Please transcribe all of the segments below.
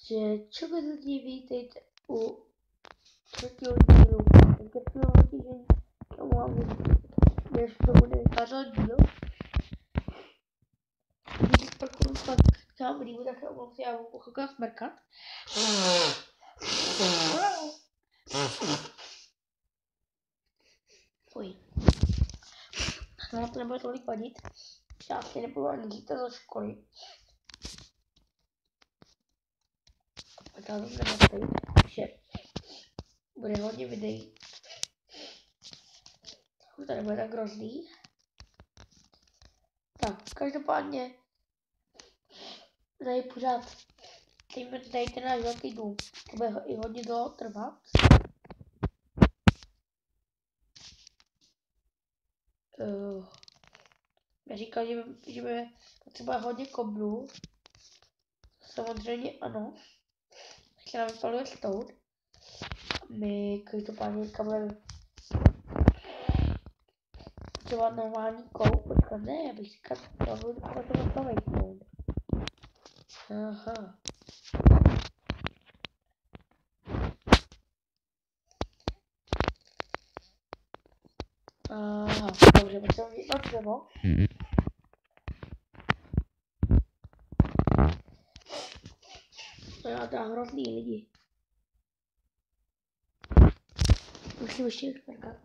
že čemu lidi vítejte u třetího dílu. Takže přijdu že tomu mám než to bude vycházet díl. Když parkouru kam rýbu, tak se omlouvám, já budu pochopila smrkat. Fuj. No to nebude tolik vadit. Já si nebudu ani říkat ze školy. A tam nemusím, že bude hodně videí. Už to nebude tak hrozný. Tak, každopádně tady pořád tady ten náš velký dům. To bude i hodně dlouho trvat. Já říkal, že by potřebovat hodně koblů. Samozřejmě ano. Se nám vypaluje stout. My každopádně budeme potřebovat normální kou. Počkat, ne, já bych říkal, že budu potřebovat to vejknout. Aha. Aha, dobře, potřebujeme jít na dřevo. To je hrozný lidi. Musím ještě vyšperkat.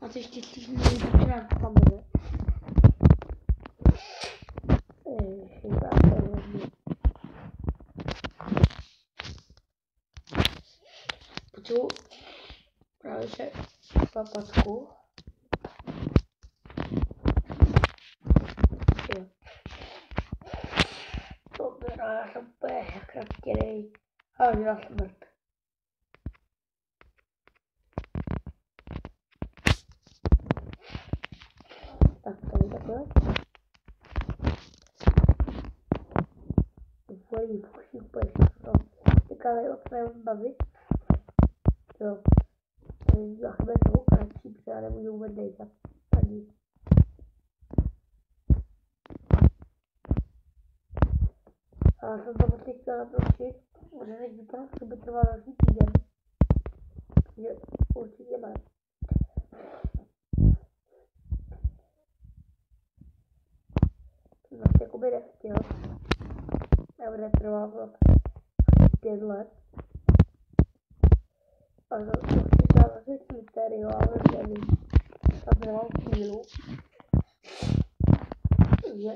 A to ještě slyším nejvíc kameře. Potřebuji právě se papatku. Dobrá, já jsem úplně jak raktěnej. A na smrt. Tak tady takhle. Svojí fuší úplně všechno. Teďka tady o tom bavit. Jo. Já chvíli toho kratší, protože já nemůžu vůbec dejtat. Ani. A já jsem to vlastně chtěla natočit. Možná než vypadá, že by trval další týden. Takže určitě ne. Vlastně jakoby nechtěl. Já bude trval 5 let. A to chci dát zase Twittery, ale nevím. Tam nemám chvílu. Takže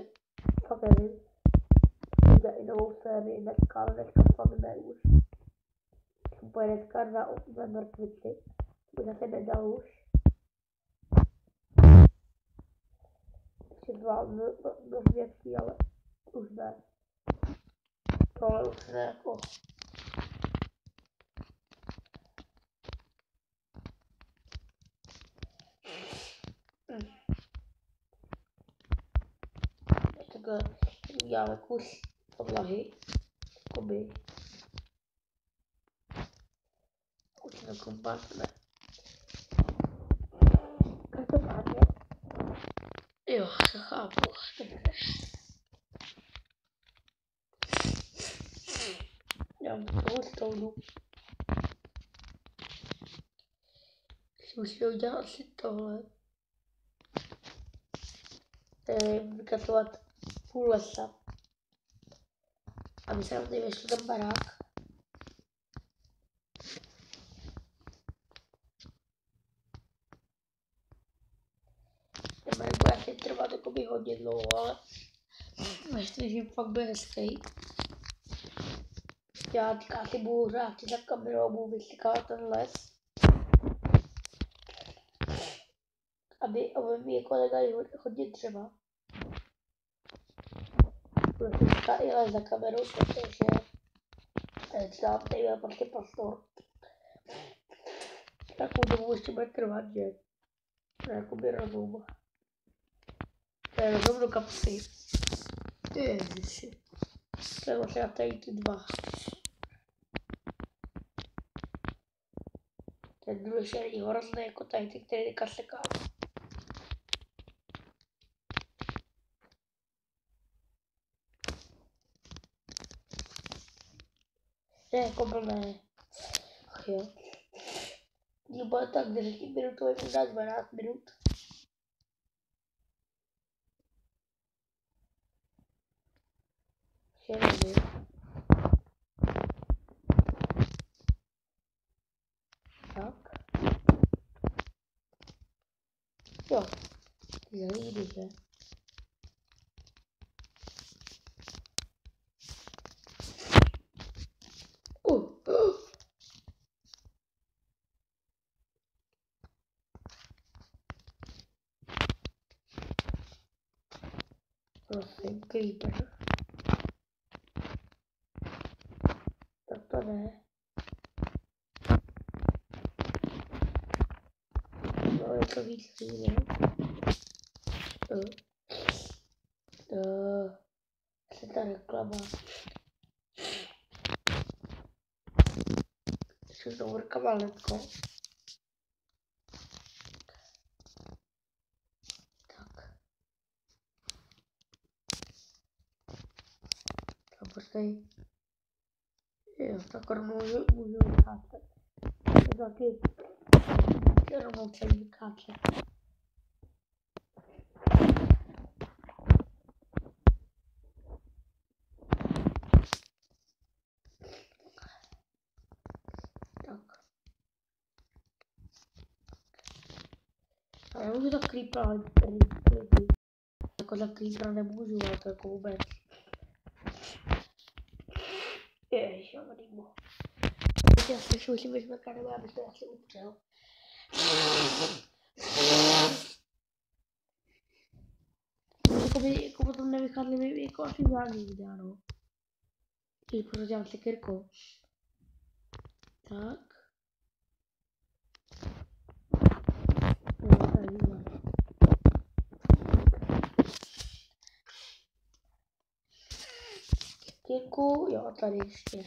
fakt nevím. Jde i novou sérii dneska, ale dneska fakt ne už. Jsem pojede dneska na mrtvici. To by zase nedal už. Ještě zvládnu dost věcí, ale už ne. Tohle už ne jako. Takhle uděláme kus podlahy. Jakoby. Už na kompas, ne. Každopádně. Jo, chápu. Dobře. Já mám takovou stoudu. Musím udělat asi tohle. Vykatovat půl lesa. Aby se nám tady vyšel ten barák. Ten barák bude asi trvat jakoby hodně dlouho, ale myslím, že fakt bude hezký. Já teďka asi budu řádit za kamerou, budu vysvětlit ten les. Aby mi jako dali hodně dřeva. Budu si říkat i les za kamerou, protože třeba tady je prostě prostor. Takovou dobu ještě bude trvat, že? To je jakoby rozum. To je rozum do kapsy. Ježiši. To je vlastně tady ty dva. Ten druhý je hrozný jako tady ty, který teďka seká. jako blbé. Ach jo. Nebo tak 10 minutový, možná 12 minut. Ještě nevím. Tak. Jo. Zalídy, že? Prosím, creeper. Tak to ne. No, je to víc lidí. Se ta reklama. Ještě znovu reklama, letko. Počkej. Jo, tak můžu vycházet. To taky rovnou celý vycházet. Tak. A já můžu tak creepera, jako za creepera nemůžu, ale to jako vůbec. Ježiš, já nevím. Já si musím vyšmekat, nebo já bych to asi upřel. Jako potom nevycházeli jako asi žádný videa, no. Když pořád dělám sekirkou. Tak. Jo, tady mám. Sekirku, jo, tady ještě.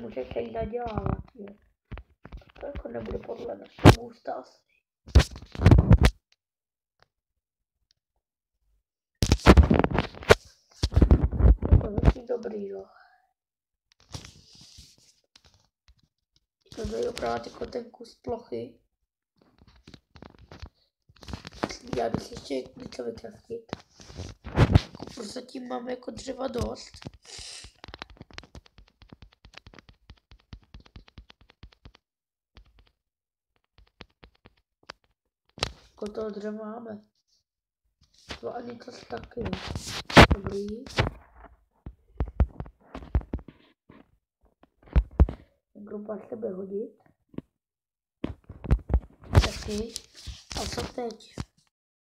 Může se jí nadělávat, jo. To jako nebude podle našeho ústa asi. To je dobrý, jo. To je opravdu jako ten kus plochy. Já bych ještě něco vykrastit. Prostě tím máme jako dřeva dost. Jako toho dřeva máme. To ani to taky. Dobrý. Grupa se bude hodit. Taky. A co teď?